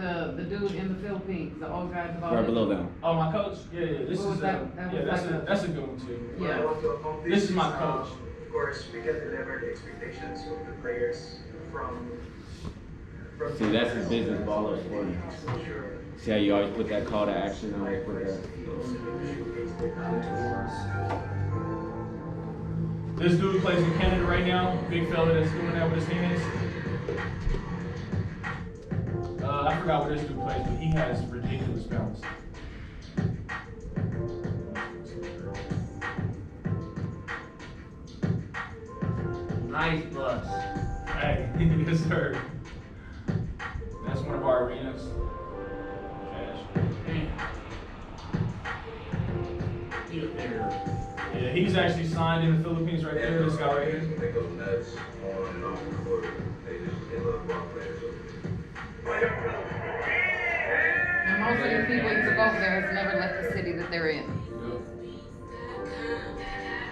the dude in the Philippines, the old guy at the bottom. Right below them. Oh, my coach? Yeah, this What was is that? That was that's a good one too. Yeah. What I want to accomplish This is my coach. Of course, we can deliver the expectations of the players from See, that's his business baller for you. Sure. See how you always put that call to action on it for that. This dude plays in Canada right now. Big fella that's doing that with his hands. I forgot where this dude plays, but he has ridiculous balance. Nice bus. Hey, yes sir. That's one of our arenas. Cash. Get there. Yeah, he's actually signed in the Philippines right there. This guy right here. They go nuts on and off the court. They love ball players. And most of these people who took over there has never left the city that they're in.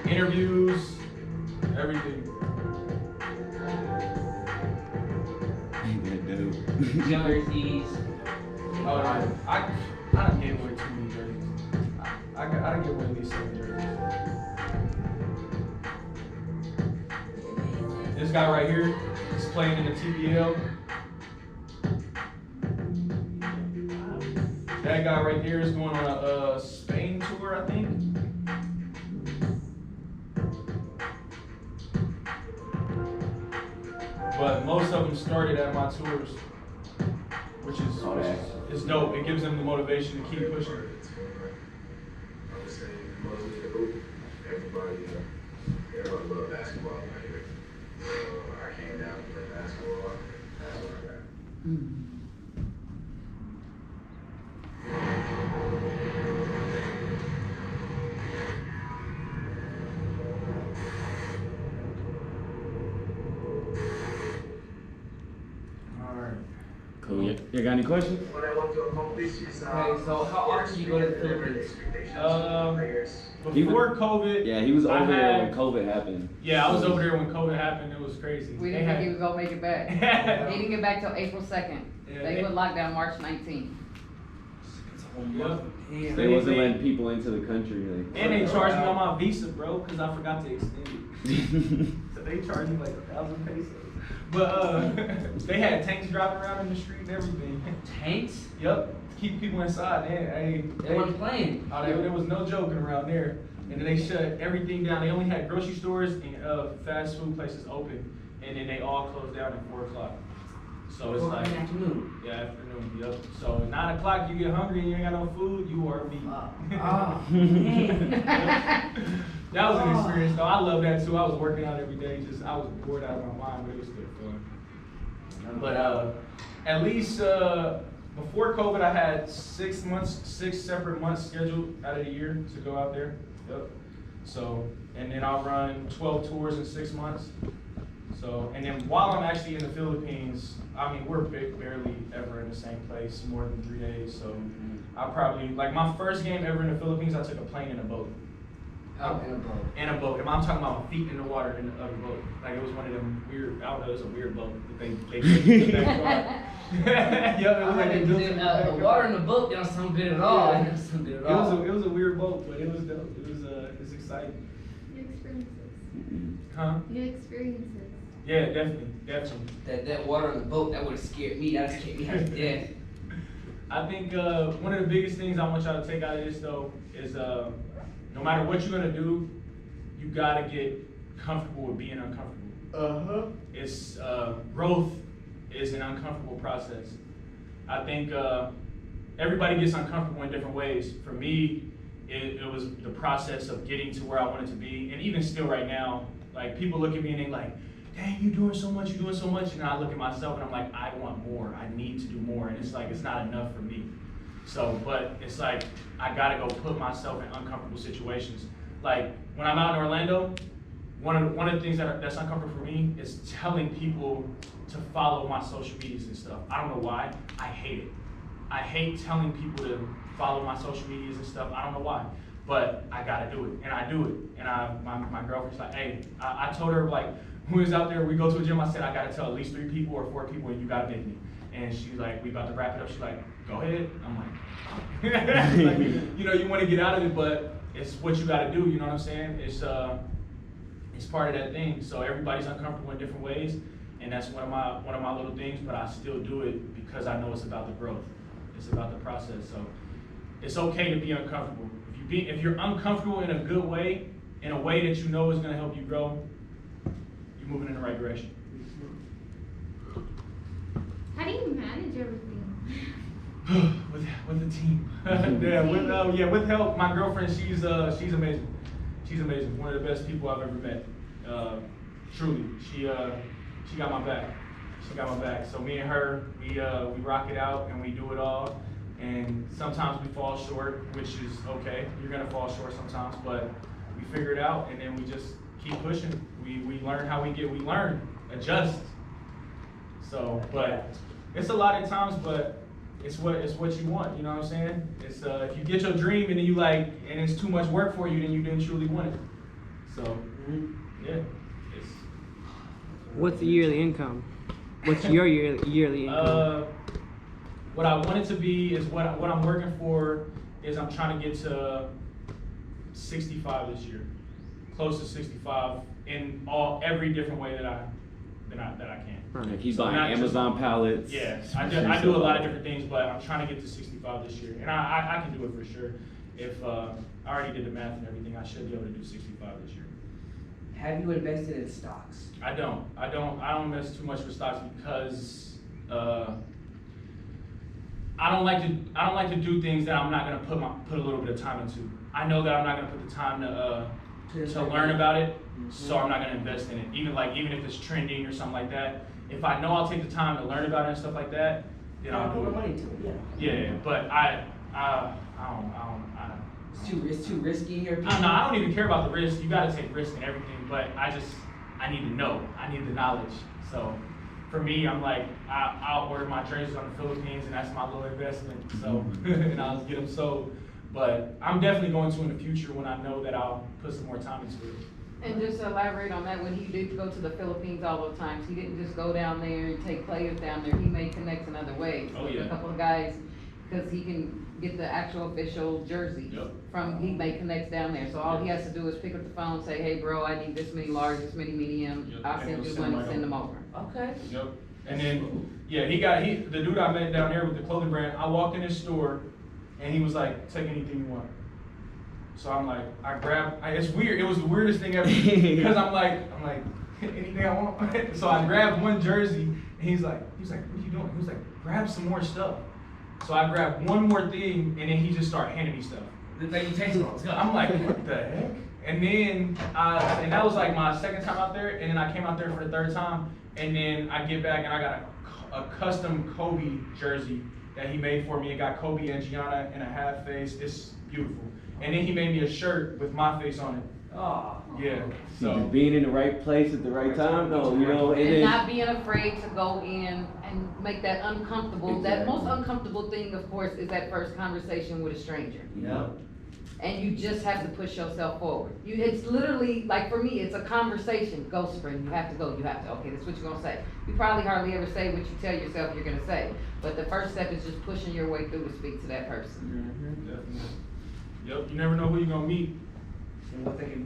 Interviews, everything. That dude. Jerseys. Oh, no, I done gave away too many jerseys. I done gave away at least 7 jerseys. This guy right here is playing in the TBL. That guy right there is going on a Spain tour, I think. But most of them started at my tours, which is dope. It gives them the motivation to keep pushing. I would say most of the hoop, everybody loves basketball right here. So I came down to play basketball. That's what I got. Alright. Cool. You got any questions? What I want to accomplish is Okay, so how often you go to the Philippines? Before COVID, Yeah, he was I over there had- when COVID happened. Yeah, I was over there when COVID happened. It was crazy. We They didn't think had- he was gonna make it back. Yeah. He didn't get back till April 2nd. Yeah, They put lockdown March 19th. It's a whole Yep. month. Damn. They wasn't letting people into the country. Like. And they charged me on my visa, bro, because I forgot to extend it. So they charged me like 1,000 pesos. But they had tanks driving around in the street and everything. Tanks? Yep, to keep people inside. They weren't playing. There was no joking around there. And then they shut everything down. They only had grocery stores and fast food places open. And then they all closed down at 4 o'clock. So it's like, Afternoon. yeah, afternoon, yep. So at 9 o'clock you get hungry and you ain't got no food, you are me. Oh, man. That was an experience though. I love that too. I was working out every day. I was bored out of my mind, but it was still fun. But at least before COVID, I had 6 separate months scheduled out of the year to go out there. Yep. So, and then I'll run 12 tours in 6 months. So, and then while I'm actually in the Philippines, I mean, we're barely ever in the same place more than 3 days. So I probably, like my first game ever in the Philippines, I took a plane and a boat. Out in a boat. And a boat. And I'm talking about my feet in the water in the other boat. Like it was one of them weird, I don't know, it was a weird boat that they built in the backyard. Yeah, it was like they built it in the The backyard. water in the boat don't sound good at all. Yeah. It doesn't sound good at all. It was a weird boat, but it was dope. It was exciting. New experiences. Huh? New experiences. Yeah, definitely. That water in the boat, that would have scared me. That would have scared me half to death. I think one of the biggest things I want y'all to take out of this though is no matter what you're gonna do, you gotta get comfortable with being uncomfortable. It's growth is an uncomfortable process. I think everybody gets uncomfortable in different ways. For me, it was the process of getting to where I wanted to be, and even still right now, like people look at me and they like, dang, you're doing so much, and I look at myself and I'm like, I want more, I need to do more, and it's like, it's not enough for me. So, but it's like, I gotta go put myself in uncomfortable situations. Like, when I'm out in Orlando, one of the things that's uncomfortable for me is telling people to follow my social medias and stuff. I don't know why, I hate it. I hate telling people to follow my social medias and stuff, I don't know why. But I gotta do it, and I do it. And my girlfriend's like, hey, I told her like, when we was out there, we go to a gym, I said, I gotta tell at least 3 people or 4 people and you gotta make me. And she's like, we about to wrap it up. She's like, go ahead. I'm like, like, you know, you want to get out of it, but it's what you got to do. You know what I'm saying? It's part of that thing. So everybody's uncomfortable in different ways, and that's one of my little things. But I still do it because I know it's about the growth. It's about the process. So it's okay to be uncomfortable. If you're uncomfortable in a good way, in a way that you know is going to help you grow, you're moving in the right direction. How do you manage everything? with the team. Yeah, with help. My girlfriend, she's amazing. She's amazing. One of the best people I've ever met. Truly, she got my back. She got my back. So me and her, we rock it out and we do it all. And sometimes we fall short, which is okay. You're gonna fall short sometimes, but we figure it out and then we just keep pushing. We learn how we learn, adjust. So, but it's a lot of times, but it's what you want, you know what I'm saying? It's if you get your dream and then and it's too much work for you, then you didn't truly want it. So, yeah. What's the yearly income? What's your yearly income? What I want it to be is what I'm working for is I'm trying to get to 65 this year, close to 65 in every different way that I can. Like he's So buying not just- Amazon pallets. Yeah, I do a lot of different things, but I'm trying to get to 65 this year, and I can do it for sure. If I already did the math and everything, I should be able to do 65 this year. Have you invested in stocks? I don't mess too much with stocks because I don't like to do things that I'm not gonna put a little bit of time into. I know that I'm not gonna put the time to learn about it, so I'm not gonna invest in it. Even if it's trending or something like that. If I know I'll take the time to learn about it and stuff like that, then I'll do put it. money to it, yeah. Yeah, but I don't. It's too risky in your opinion? I don't even care about the risk. You gotta take risk and everything, but I need to know. I need the knowledge. So for me, I'm like, I'll order my jerseys on the Philippines, and that's my little investment. So, and I'll get them sold. But I'm definitely going to in the future when I know that I'll put some more time into it. And just to elaborate on that, when he did go to the Philippines all those times, he didn't just go down there and take players down there. He made connects in other ways. Oh, yeah. A couple of guys, because he can get the actual official jersey Yep. he made connects down there. So all he has to do is pick up the phone, say, hey, bro, I need this many large, this many medium. Yep. I'll And send he'll you send money, right send them over. over. Okay. Yep. And then, yeah, the dude I met down there with the clothing brand, I walked in his store and he was like, take anything you want. So I'm like, it's weird. It was the weirdest thing ever because I'm like, anything I want. So I grabbed one jersey and he was like, what are you doing? He was like, grab some more stuff. So I grabbed one more thing and then he just started handing me stuff. Like you taste it. I'm like, what the heck? And then, and that was like my second time out there, and then I came out there for the third time, and then I get back and I got a custom Kobe jersey that he made for me. It got Kobe and Gianna in a half face. It's beautiful. And then he made me a shirt with my face on it. Oh. Yeah. So So being in the right place at the right time, though, you know, and And then not being afraid to go in and make that uncomfortable. That Exactly. most uncomfortable thing, of course, is that first conversation with a stranger. Yeah. And you just have to push yourself forward. It's literally, like for me, it's a conversation. Go Spring, you have to go, okay, that's what you're gonna say. You probably hardly ever say what you tell yourself you're gonna say. But the first step is just pushing your way through to speak to that person. definitely. Yep. You never know who you're gonna meet. And what they can